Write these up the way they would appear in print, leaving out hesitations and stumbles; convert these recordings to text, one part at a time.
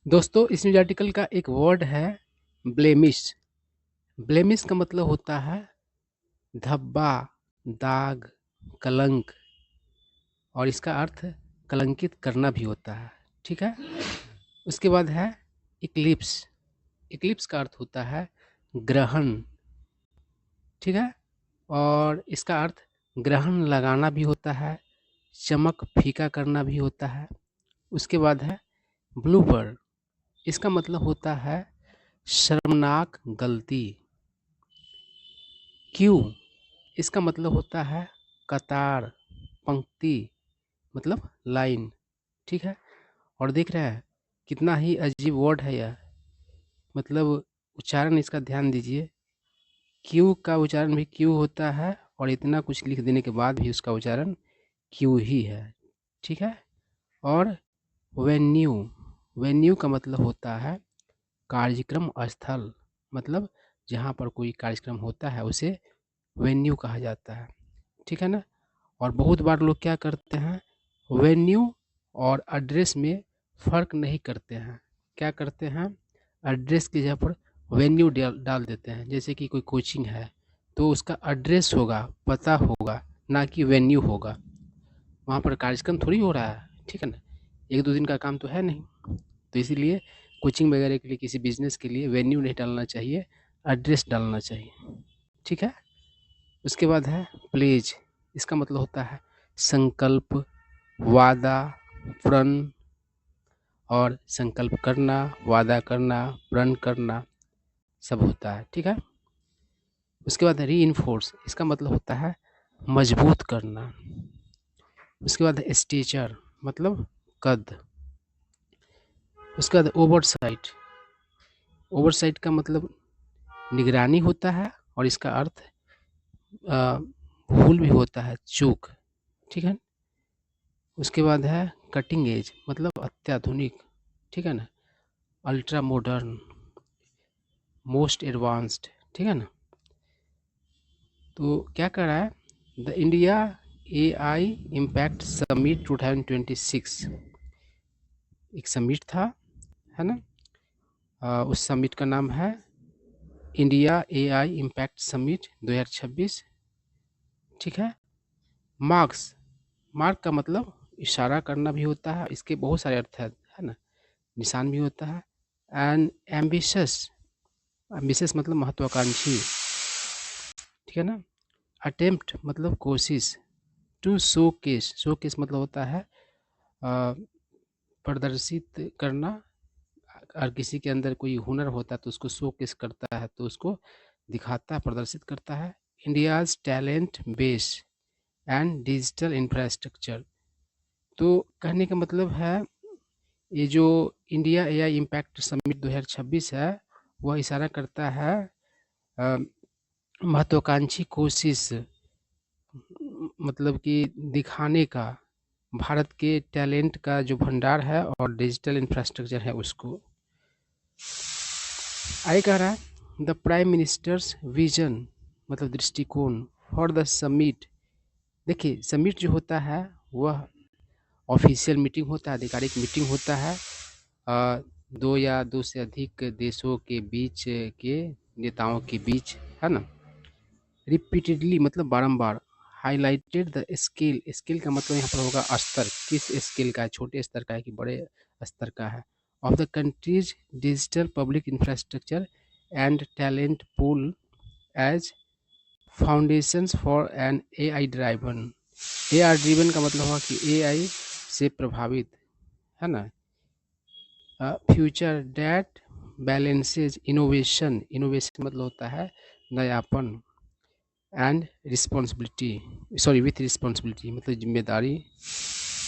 दोस्तों इस news article का एक वर्ड है ब्लेमिश। ब्लेमिश का मतलब होता है धब्बा, दाग, कलंक और इसका अर्थ कलंकित करना भी होता है। ठीक है। उसके बाद है इक्लिप्स। इक्लिप्स का अर्थ होता है ग्रहण। ठीक है। और इसका अर्थ ग्रहण लगाना भी होता है, चमक फीका करना भी होता है। उसके बाद है ब्लूपर। इसका मतलब होता है शर्मनाक गलती। क्यू इसका मतलब होता है कतार, पंक्ति, मतलब लाइन। ठीक है। और देख रहे हैं कितना ही अजीब वर्ड है यह, मतलब उच्चारण इसका ध्यान दीजिए। क्यू का उच्चारण भी क्यू होता है और इतना कुछ लिख देने के बाद भी उसका उच्चारण क्यू ही है। ठीक है। और वेन्यू, वेन्यू का मतलब होता है कार्यक्रम स्थल, मतलब जहाँ पर कोई कार्यक्रम होता है उसे वेन्यू कहा जाता है। ठीक है ना। और बहुत बार लोग क्या करते हैं, वेन्यू और एड्रेस में फ़र्क नहीं करते हैं। क्या करते हैं, एड्रेस की जगह पर वेन्यू डाल देते हैं। जैसे कि कोई कोचिंग है तो उसका एड्रेस होगा, पता होगा, ना कि वेन्यू होगा। वहाँ पर कार्यक्रम थोड़ी हो रहा है। ठीक है ना। एक दो दिन का काम तो है नहीं, तो इसीलिए कोचिंग वगैरह के लिए, किसी बिजनेस के लिए वेन्यू नहीं डालना चाहिए, एड्रेस डालना चाहिए। ठीक है। उसके बाद है प्लेज। इसका मतलब होता है संकल्प, वादा, प्रण। और संकल्प करना, वादा करना, प्रण करना सब होता है। ठीक है। उसके बाद है रीइंफोर्स। इसका मतलब होता है मजबूत करना। उसके बाद है स्टेचर, मतलब कद। उसके बाद ओवरसाइट। ओवरसाइट का मतलब निगरानी होता है और इसका अर्थ अ, भूल भी होता है, चूक। ठीक है। उसके बाद है कटिंग एज, मतलब अत्याधुनिक। ठीक है ना। Ultra modern, most advanced. ठीक है ना। तो क्या कर रहा है, the India AI impact summit 2026 एक समिट था, है ना। उस समिट का नाम है इंडिया एआई इम्पैक्ट समिट 2026। ठीक है। मार्क्स, मार्क का मतलब इशारा करना भी होता है, इसके बहुत सारे अर्थ है ना। निशान भी होता है। एंड एम्बिशस, एम्बिशस मतलब महत्वाकांक्षी। ठीक है ना। अटेम्प्ट मतलब कोशिश। To showcase, showcase मतलब होता है प्रदर्शित करना। और किसी के अंदर कोई हुनर होता है तो उसको शो केस करता है, तो उसको दिखाता है, प्रदर्शित करता है। India's talent base and digital infrastructure. तो कहने का मतलब है ये जो इंडिया एआई इम्पैक्ट समिट 2026 है, वह इशारा करता है अ, महत्वाकांक्षी कोशिश, मतलब कि दिखाने का भारत के टैलेंट का जो भंडार है और डिजिटल इंफ्रास्ट्रक्चर है उसको। आगे कह रहा है द प्राइम मिनिस्टर्स विजन, मतलब दृष्टिकोण फॉर द समिट। देखिए समिट जो होता है वह ऑफिशियल मीटिंग होता है, आधिकारिक मीटिंग होता है दो या दो से अधिक देशों के बीच के नेताओं के बीच, है ना। रिपीटेडली मतलब बारंबार। हाईलाइटेड द स्केल, स्केल का मतलब यहाँ पर होगा स्तर, किस स्केल का है, छोटे स्तर का है कि बड़े स्तर का है। Of the countries digital public infrastructure and talent pool as foundations for an AI driven. AI driven का मतलब हुआ कि एआई से प्रभावित, है ना। Future that balances innovation, innovation मतलब होता है नयापन, and responsibility, sorry with responsibility मतलब जिम्मेदारी।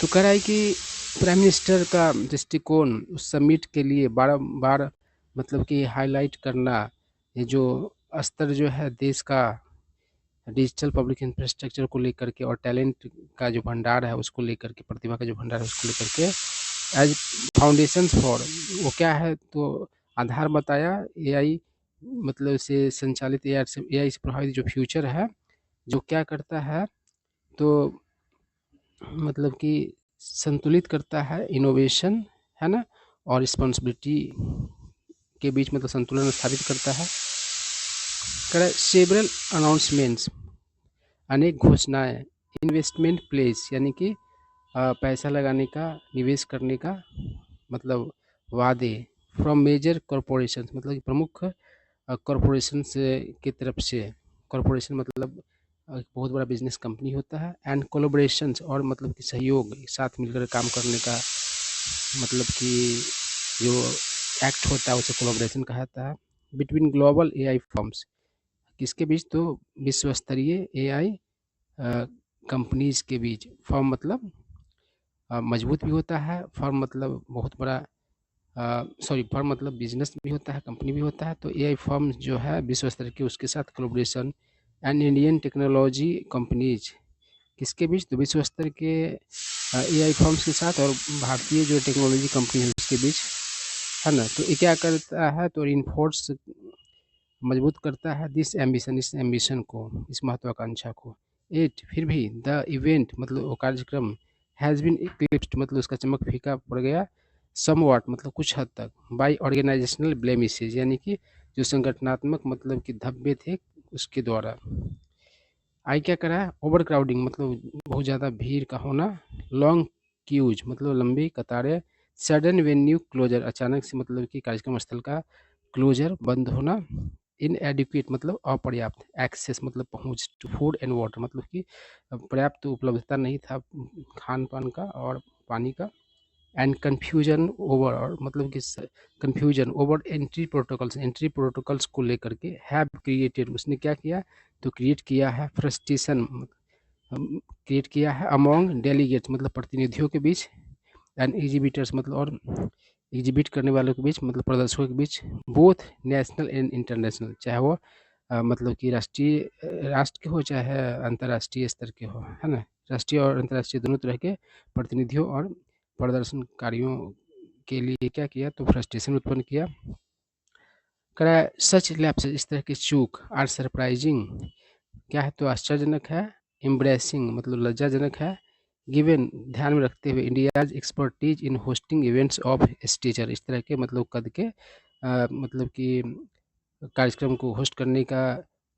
तो कह रहा है कि प्राइम मिनिस्टर का दृष्टिकोण उस समिट के लिए बार मतलब कि हाईलाइट करना, ये जो स्तर जो है देश का डिजिटल पब्लिक इंफ्रास्ट्रक्चर को लेकर के और टैलेंट का जो भंडार है उसको लेकर के, प्रतिभा का जो भंडार है उसको लेकर के एज फाउंडेशन फॉर, वो क्या है तो आधार बताया एआई, मतलब से संचालित एआई से प्रभावित जो फ्यूचर है, जो क्या करता है तो मतलब कि संतुलित करता है इनोवेशन, है ना। और रिस्पॉन्सिबिलिटी के बीच मतलब संतुलन स्थापित करता है। सेवरल अनाउंसमेंट्स, अनेक घोषणाएं। इन्वेस्टमेंट प्लेस यानी कि पैसा लगाने का, निवेश करने का मतलब वादे। फ्रॉम मेजर कॉरपोरेशन मतलब कि प्रमुख कॉरपोरेशन की तरफ से। कॉरपोरेशन मतलब एक बहुत बड़ा बिजनेस कंपनी होता है। एंड कोलोब्रेशंस और मतलब कि सहयोग, साथ मिलकर काम करने का मतलब कि जो एक्ट होता है उसे कोलोब्रेशन कहा जाता है। बिटवीन ग्लोबल एआई फर्म्स, किसके बीच? तो विश्व स्तरीय एआई कंपनीज के बीच। फर्म मतलब मजबूत भी होता है, फर्म मतलब बहुत बड़ा, सॉरी फर्म मतलब बिजनेस भी होता है, कंपनी भी होता है। तो एआई फर्म जो है विश्व स्तर के, उसके साथ collaboration. And Indian technology companies, किसके बीच? तो विश्व स्तर के एआई फर्म्स के साथ और भारतीय जो टेक्नोलॉजी कंपनी है उसके बीच, है ना। तो ये क्या करता है? तो इन्फोर्स, मजबूत करता है दिस एम्बिशन, इस एम्बिशन को, इस महत्वाकांक्षा को। एट, फिर भी द इवेंट मतलब वो कार्यक्रम हैज़ बीन इक्लिप्स्ड मतलब उसका चमक फीका पड़ गया। समवॉट मतलब कुछ हद तक। बाय ऑर्गेनाइजेशनल ब्लेमिसेज यानी कि जो संगठनात्मक मतलब कि धब्बे थे उसके द्वारा। आई क्या करा? ओवर क्राउडिंग मतलब बहुत ज़्यादा भीड़ का होना। लॉन्ग क्यूज मतलब लंबी कतारें। सडन वेन्यू क्लोजर, अचानक से मतलब कि कार्यक्रम स्थल का क्लोजर, बंद होना। इनएडिक्वेट मतलब अपर्याप्त। एक्सेस मतलब पहुंच। टू फूड एंड वाटर मतलब कि पर्याप्त उपलब्धता नहीं था खान पान का और पानी का। एंड कन्फ्यूजन ओवर, और मतलब कि कन्फ्यूजन ओवर एंट्री प्रोटोकॉल्स को लेकर के हैव क्रिएटेड, उसने क्या किया? तो क्रिएट किया है फ्रस्ट्रेशन, क्रिएट किया है अमॉन्ग डेलीगेट्स मतलब प्रतिनिधियों के बीच। एंड एग्जिबिटर्स मतलब और एग्जिबिट करने वालों के बीच मतलब प्रदर्शकों के बीच। बोथ नेशनल एंड इंटरनेशनल, चाहे वो मतलब कि राष्ट्र के हो चाहे अंतर्राष्ट्रीय स्तर के हो, है ना। राष्ट्रीय और अंतर्राष्ट्रीय दोनों तरह के प्रतिनिधियों और प्रदर्शनकारियों के लिए क्या किया? तो फ्रस्ट्रेशन उत्पन्न किया। करा सच लैप्स, इस तरह की चूक। आर सरप्राइजिंग, क्या है? तो आश्चर्यजनक है। एम्ब्रेसिंग मतलब लज्जाजनक है। गिवन, ध्यान में रखते हुए। India's expertise in hosting events of stature, इस तरह के मतलब कद के मतलब कि कार्यक्रम को होस्ट करने का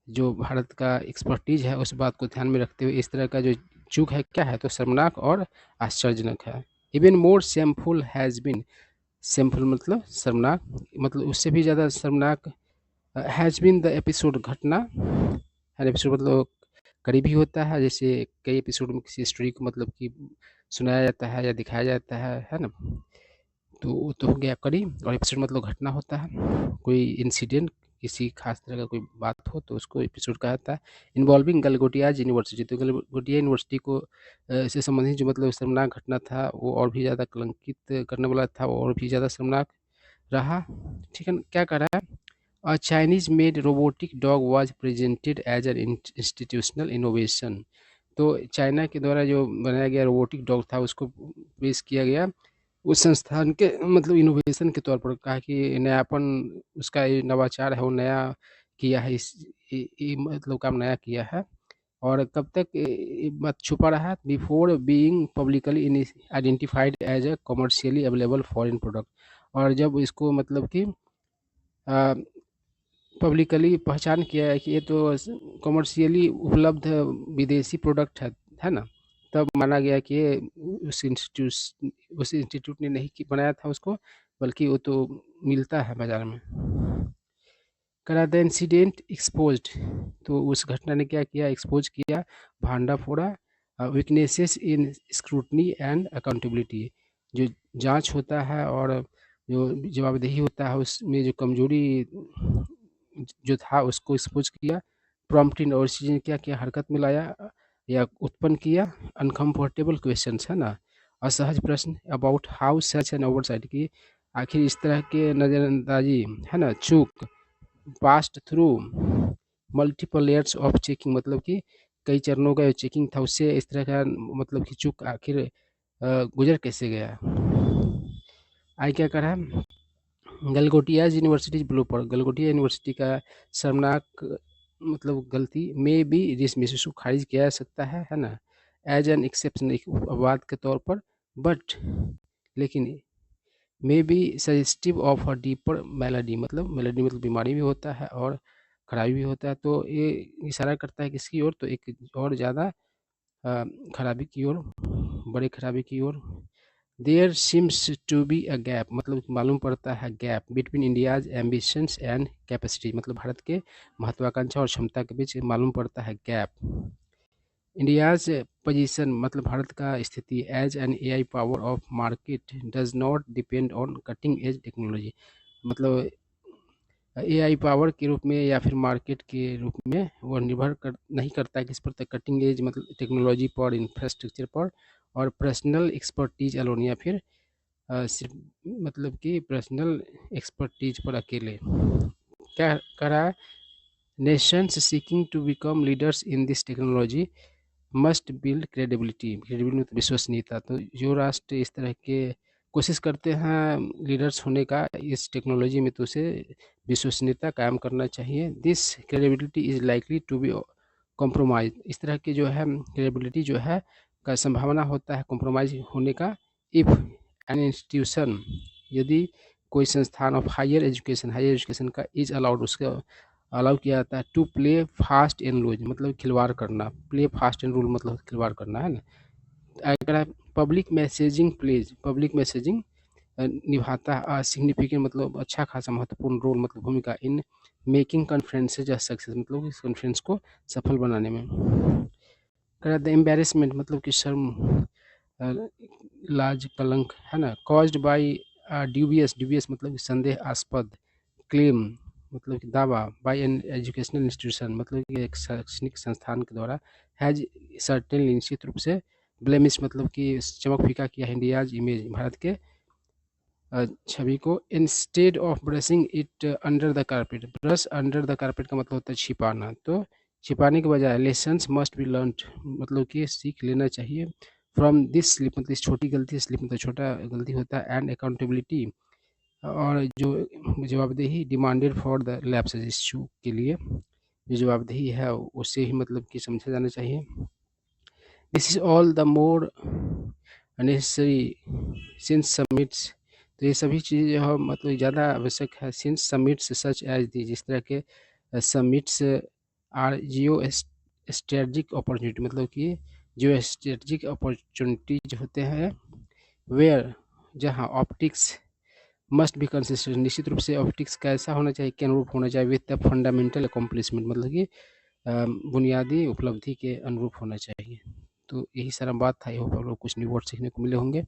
जो भारत का एक्सपर्टीज है, उस बात को ध्यान में रखते हुए इस तरह का जो चूक है, क्या है? तो शर्मनाक और आश्चर्यजनक है। Even more shameful has been, shameful मतलब शर्मनाक, मतलब उससे भी ज़्यादा शर्मनाक हैज़ बीन द एपिसोड, घटना। हर एपिसोड मतलब करीबी होता है, जैसे कई एपिसोड में किसी स्टोरी को मतलब कि सुनाया जाता है या दिखाया जाता है ना। तो वो तो हो गया करीब। और एपिसोड मतलब घटना होता है, कोई इंसिडेंट, किसी खास तरह का कोई बात हो तो उसको एपिसोड कहा जाता है। इन्वॉल्विंग गलगोटियाज यूनिवर्सिटी, तो गलगोटिया यूनिवर्सिटी को से संबंधित जो मतलब शर्मनाक घटना था वो और भी ज़्यादा कलंकित करने वाला था, वो और भी ज़्यादा शर्मनाक रहा। ठीक है, क्या कर रहा है? A Chinese made robotic dog was presented as an institutional innovation। तो चाइना के द्वारा जो बनाया गया रोबोटिक डॉग था उसको पेश किया गया उस संस्थान के मतलब इनोवेशन के तौर पर। कहा कि नयापन, उसका ये नवाचार है, वो नया किया है, मतलब काम नया किया है। और कब तक ये बात छुपा रहा? Before being publicly identified as a commercially available foreign product. और जब इसको मतलब कि पब्लिकली पहचान किया है कि ये तो कमर्शियली उपलब्ध विदेशी प्रोडक्ट है ना, तब माना गया कि ये उस इंस्टीट्यूट ने नहीं बनाया था उसको, बल्कि वो तो मिलता है बाजार में। करा द इंसिडेंट एक्सपोज्ड, तो उस घटना ने क्या किया? एक्सपोज किया, भांडा फोड़ा। Weaknesses in scrutiny and accountability, जो जांच होता है और जो जवाबदेही होता है उसमें जो कमजोरी जो था उसको एक्सपोज किया। प्रॉम्प्टिंग, और इस चीज़ ने क्या किया? हरकत में लाया या उत्पन्न किया अनकम्फर्टेबल क्वेश्चंस, है ना, असहज प्रश्न about how such an oversight की, आखिर इस तरह के नज़रअंदाजी, है ना, चूक। Past through multiple layers of checking मतलब कि कई चरणों का जो चेकिंग था उससे इस तरह का मतलब कि चूक आखिर गुजर कैसे गया। आई क्या करा? Galgotias universities blooper, Galgotia university का शर्मनाक मतलब गलती में भी डिसमिस, उसको खारिज किया जा सकता है ना, एज एन एक्सेप्शन, एक अपवाद के तौर पर। बट लेकिन may be suggestive of a deeper melody, मतलब मेलेडी मतलब बीमारी भी होता है और खराबी भी होता है, तो ये इशारा करता है किसकी ओर, तो एक और ज़्यादा खराबी की ओर, बड़े खराबी की ओर। There seems to be a gap, मतलब मालूम पड़ता है gap between India's ambitions and capacity, मतलब भारत के महत्वाकांक्षा और क्षमता के बीच मालूम पड़ता है गैप। इंडियाज पोजीशन, मतलब भारत का स्थिति as an AI power of market does not depend on cutting edge technology, मतलब एआई पावर के रूप में या फिर मार्केट के रूप में वो निर्भर कर नहीं करता है किस पर, तो कटिंग एज मतलब टेक्नोलॉजी पर, इंफ्रास्ट्रक्चर पर और पर्सनल एक्सपर्टीज अलोन, या फिर सिर्फ मतलब कि पर्सनल एक्सपर्टीज पर अकेले। क्या कह रहा है, nations seeking to become leaders in this technology must build credibility, credibility मतलब विश्वसनीयता, तो जो राष्ट्र इस तरह के कोशिश करते हैं लीडर्स होने का इस टेक्नोलॉजी में, तो उसे विश्वसनीयता कायम करना चाहिए। This credibility is likely to be compromise, इस तरह की जो है क्रेडिबिलिटी जो है का संभावना होता है कॉम्प्रोमाइज होने का, इफ़ एन इंस्टीट्यूशन, यदि कोई संस्थान ऑफ हायर एजुकेशन का इज अलाउड, उसका अलाउ किया जाता है to play fast and loose, मतलब खिलवाड़ करना, प्ले फास्ट एंड रूल मतलब खिलवाड़ करना है ना। अगर है public messaging plays, public messaging निभाता है सिग्निफिकेंट मतलब अच्छा खासा महत्वपूर्ण रोल, मतलब भूमिका इन मेकिंग कॉन्फ्रेंसेज सक्सेस, मतलब इस कॉन्फ्रेंस को सफल बनाने में। कह द एम्बेरसमेंट मतलब कि शर्म, लाज कलंक है ना, कॉज्ड बाई ड्यूबियस, ड्यूबियस मतलब संदेहास्पद, क्लेम मतलब कि दावा, बाय एन एजुकेशनल इंस्टीट्यूशन मतलब कि एक शैक्षणिक संस्थान के द्वारा, हैज सर्टेन निश्चित रूप से, ब्लेमिश मतलब कि चमक फीका किया इंडियाज इमेज, भारत के छवि को, instead of brushing it under the carpet, brush under the carpet का मतलब होता है छिपाना, तो छिपाने के बजाय लेसन्स मस्ट बी लर्नड मतलब कि सीख लेना चाहिए, फ्रॉम दिस स्लिप मतलब इस छोटी गलती, स्लिप मतलब छोटा गलती होता है, एंड अकाउंटेबिलिटी और जो जवाबदेही, demanded for the lapse issue के लिए जो जवाबदेही है उससे ही मतलब कि समझा जाना चाहिए। This is all the more necessary since submits, तो ये सभी चीज़ें जो है मतलब ज़्यादा आवश्यक है, since summits such as the, जिस तरह के summits are geostrategic opportunity, मतलब कि जो स्ट्रेटजिक अपॉर्चुनिटीज होते हैं, वेयर जहाँ ऑप्टिक्स मस्ट बी कंसिस्टेंट, निश्चित रूप से ऑप्टिक्स कैसा होना चाहिए, के अनुरूप होना चाहिए, विद द फंडामेंटल अकम्पलिशमेंट मतलब कि बुनियादी उपलब्धि के अनुरूप होना चाहिए। तो यही सारा बात था, आई होप आप लोग कुछ न्यू वर्ड सीखने को मिले होंगे।